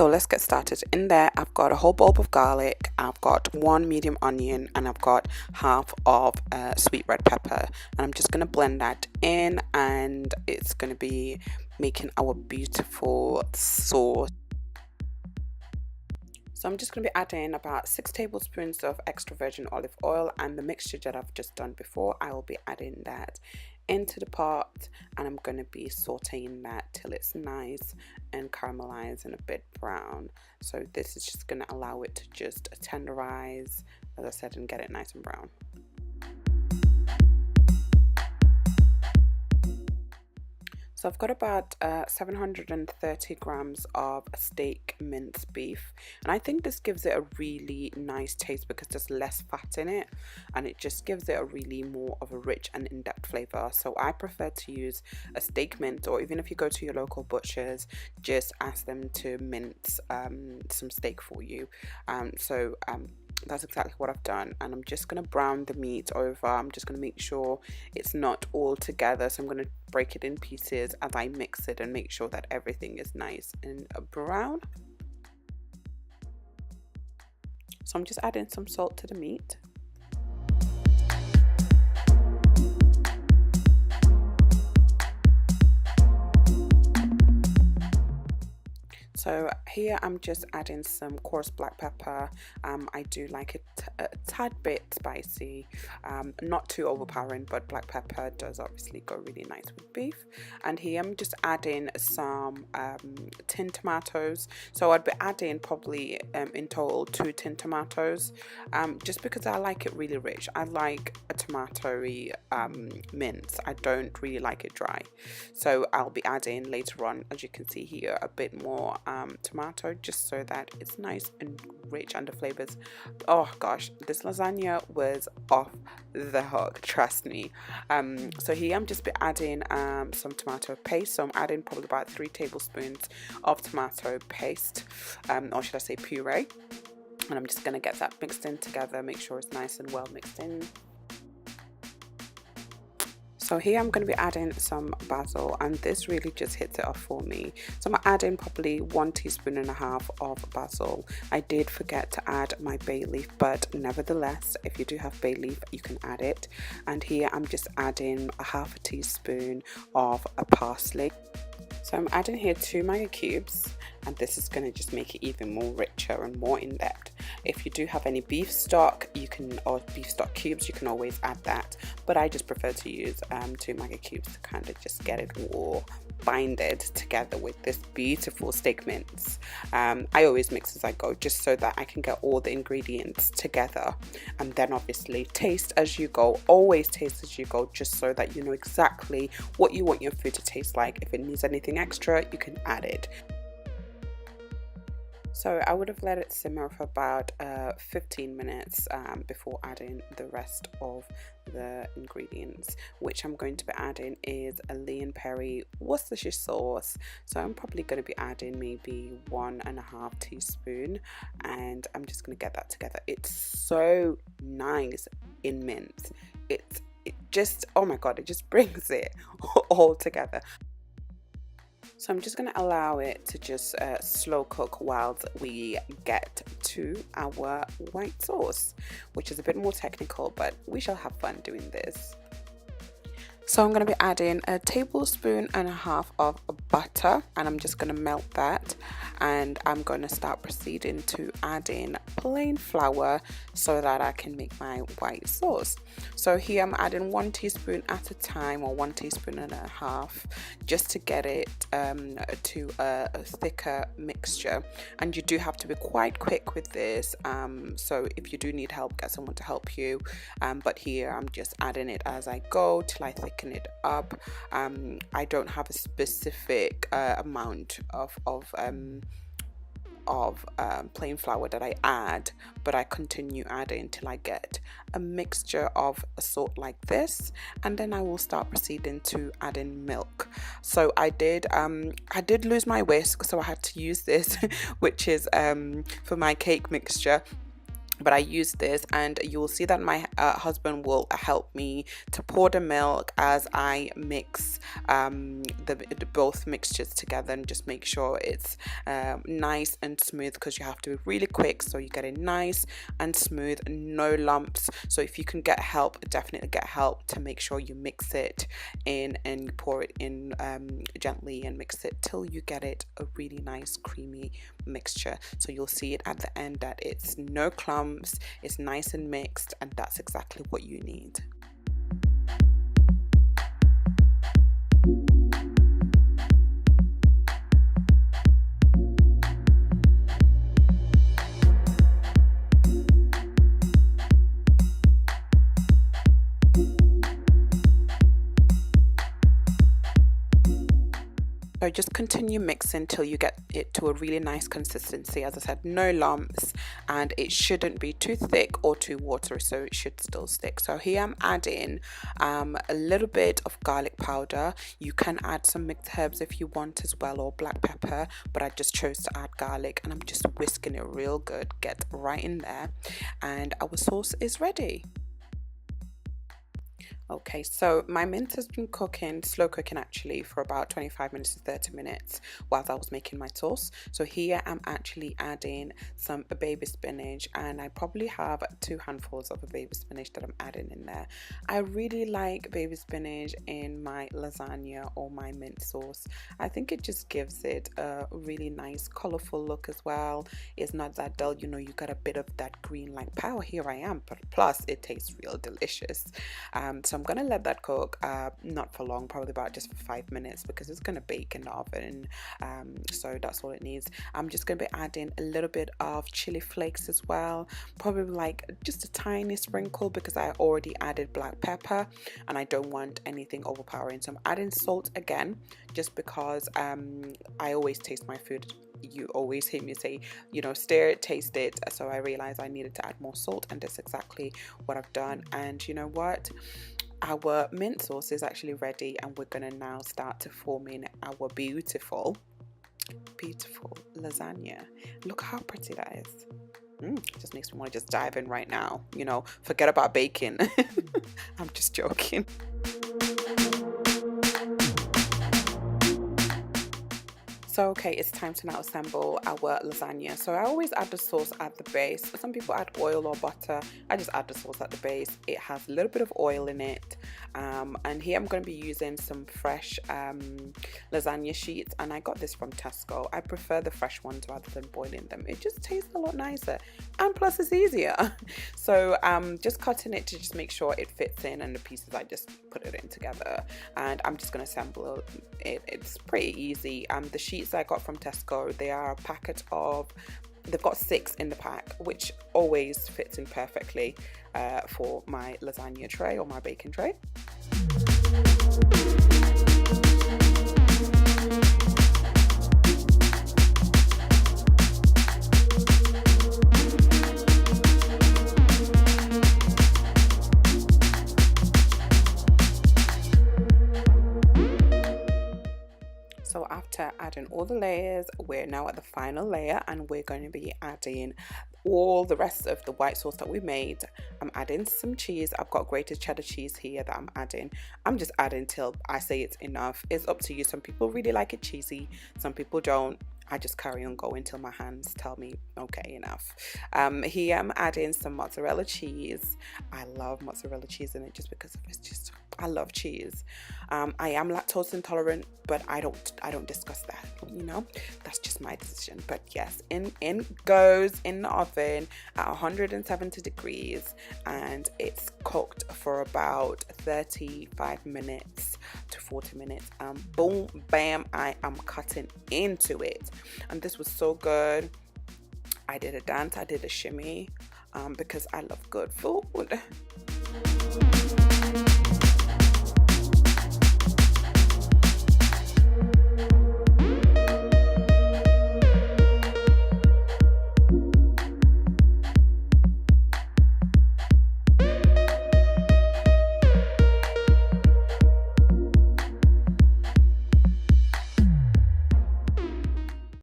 So let's get started. In there, I've got a whole bulb of garlic, I've got one medium onion, and I've got half of sweet red pepper. And I'm just going to blend that in, and it's going to be making our beautiful sauce. So I'm just going to be adding about 6 tablespoons of extra virgin olive oil, and the mixture that I've just done before, I will be adding that into the pot, and I'm going to be sauteing that till it's nice and caramelized and a bit brown. So this is just going to allow it to just tenderize, as I said, and get it nice and brown. So I've got about 730 grams of steak mince beef, and I think this gives it a really nice taste because there's less fat in it, and it just gives it a really more of a rich and in-depth flavor. So I prefer to use a steak mince, or even if you go to your local butchers, just ask them to mince some steak for you. That's exactly what I've done, and I'm just going to brown the meat over. I'm just going to make sure it's not all together, so I'm going to break it in pieces as I mix it and make sure that everything is nice and brown. So I'm just adding some salt to the meat. So here I'm just adding some coarse black pepper. I do like it a tad bit spicy, not too overpowering, but black pepper does obviously go really nice with beef. And here I'm just adding some tinned tomatoes. So I'd be adding probably in total 2 tinned tomatoes, just because I like it really rich. I like a tomatoey mince. I don't really like it dry. So I'll be adding later on, as you can see here, a bit more tomato, just so that it's nice and rich and the flavors. Oh gosh, this lasagna was off the hook, trust me. So here I'm just adding some tomato paste. So I'm adding probably about 3 tablespoons of tomato paste, or should I say puree, and I'm just going to get that mixed in together, make sure it's nice and well mixed in. So here I'm going to be adding some basil, and this really just hits it off for me. So I'm adding probably 1.5 teaspoons of basil. I did forget to add my bay leaf, but nevertheless, if you do have bay leaf, you can add it. And here I'm just adding a 1/2 teaspoon of parsley. So I'm adding here 2 maggi cubes, and this is going to just make it even more richer and more in-depth. If you do have any beef stock, or beef stock cubes, you can always add that, but I just prefer to use 2 maggi cubes to kind of just get it all binded together with this beautiful steak mince. I always mix as I go, just so that I can get all the ingredients together, and then obviously taste as you go. Always taste as you go, just so that you know exactly what you want your food to taste like. If it needs anything extra, you can add it. So I would have let it simmer for about 15 minutes before adding the rest of the ingredients, which I'm going to be adding is a Lea & Perry Worcestershire sauce. So I'm probably going to be adding maybe 1.5 teaspoons, and I'm just going to get that together. It's so nice in mince. It just, oh my god, it just brings it all together. So I'm just going to allow it to just slow cook whilst we get to our white sauce, which is a bit more technical, but we shall have fun doing this. So I'm going to be adding 1.5 tablespoons of butter, and I'm just going to melt that, and I'm going to start proceeding to adding plain flour so that I can make my white sauce. So here I'm adding 1 teaspoon at a time, or 1.5 teaspoons, just to get it to a thicker mixture. And you do have to be quite quick with this, so if you do need help, get someone to help you, but here I'm just adding it as I go till I thicken it up. I don't have a specific amount of plain flour that I add, but I continue adding till I get a mixture of a sort like this, and then I will start proceeding to add in milk. So I did lose my whisk, so I had to use this which is for my cake mixture. but I use this, and you'll see that my husband will help me to pour the milk as I mix the both mixtures together, and just make sure it's nice and smooth, because you have to be really quick so you get it nice and smooth, no lumps. So if you can get help, definitely get help to make sure you mix it in and pour it in gently, and mix it till you get it a really nice creamy mixture. So you'll see it at the end that it's no clumps, it's nice and mixed, and that's exactly what you need. So just continue mixing till you get it to a really nice consistency. As I said, no lumps, and it shouldn't be too thick or too watery, so it should still stick. So here I'm adding a little bit of garlic powder. You can add some mixed herbs if you want as well, or black pepper, but I just chose to add garlic, and I'm just whisking it real good. Get right in there, and our sauce is ready. Okay, so my mince has been cooking, slow cooking actually, for about 25 minutes to 30 minutes whilst I was making my sauce. So here I'm actually adding some baby spinach, and I probably have 2 handfuls of a baby spinach that I'm adding in there. I really like baby spinach in my lasagna or my mince sauce. I think it just gives it a really nice colorful look as well. It's not that dull, you know, you got a bit of that green like power. Here I am, but plus it tastes real delicious. So I'm gonna let that cook, not for long, probably about just for 5 minutes, because it's gonna bake in the oven. So that's all it needs. I'm just gonna be adding a little bit of chili flakes as well, probably like just a tiny sprinkle, because I already added black pepper and I don't want anything overpowering. So I'm adding salt again, just because I always taste my food. You always hear me say, you know, stir it, taste it. So I realized I needed to add more salt, and that's exactly what I've done. And you know what? Our mint sauce is actually ready, and we're gonna now start to form in our beautiful lasagna. Look how pretty that is. Just makes me want to just dive in right now, you know, forget about baking. I'm just joking. So okay, it's time to now assemble our lasagna. So I always add the sauce at the base. Some people add oil or butter. I just add the sauce at the base. It has a little bit of oil in it. And here I'm going to be using some fresh lasagna sheets, and I got this from Tesco. I prefer the fresh ones rather than boiling them. It just tastes a lot nicer, and plus it's easier. So just cutting it to just make sure it fits in, and the pieces I just put it in together, and I'm just going to assemble it. It's pretty easy. The sheets I got from Tesco, they are a packet of, they've got 6 in the pack, which always fits in perfectly for my lasagna tray or my baking tray. So after adding all the layers, we're now at the final layer, and we're going to be adding all the rest of the white sauce that we made. I'm adding some cheese. I've got grated cheddar cheese here that I'm adding. I'm just adding till I say it's enough. It's up to you. Some people really like it cheesy, some people don't. I just carry on going till my hands tell me okay, enough. Here I'm adding some mozzarella cheese. I love mozzarella cheese in it just because of it's just, I love cheese. I am lactose intolerant, but I don't discuss that, you know, that's just my decision. But yes, in goes in the oven at 170 degrees, and it's cooked for about 35 minutes to 40 minutes. Boom, bam, I am cutting into it, and this was so good. I did a dance, I did a shimmy, because I love good food.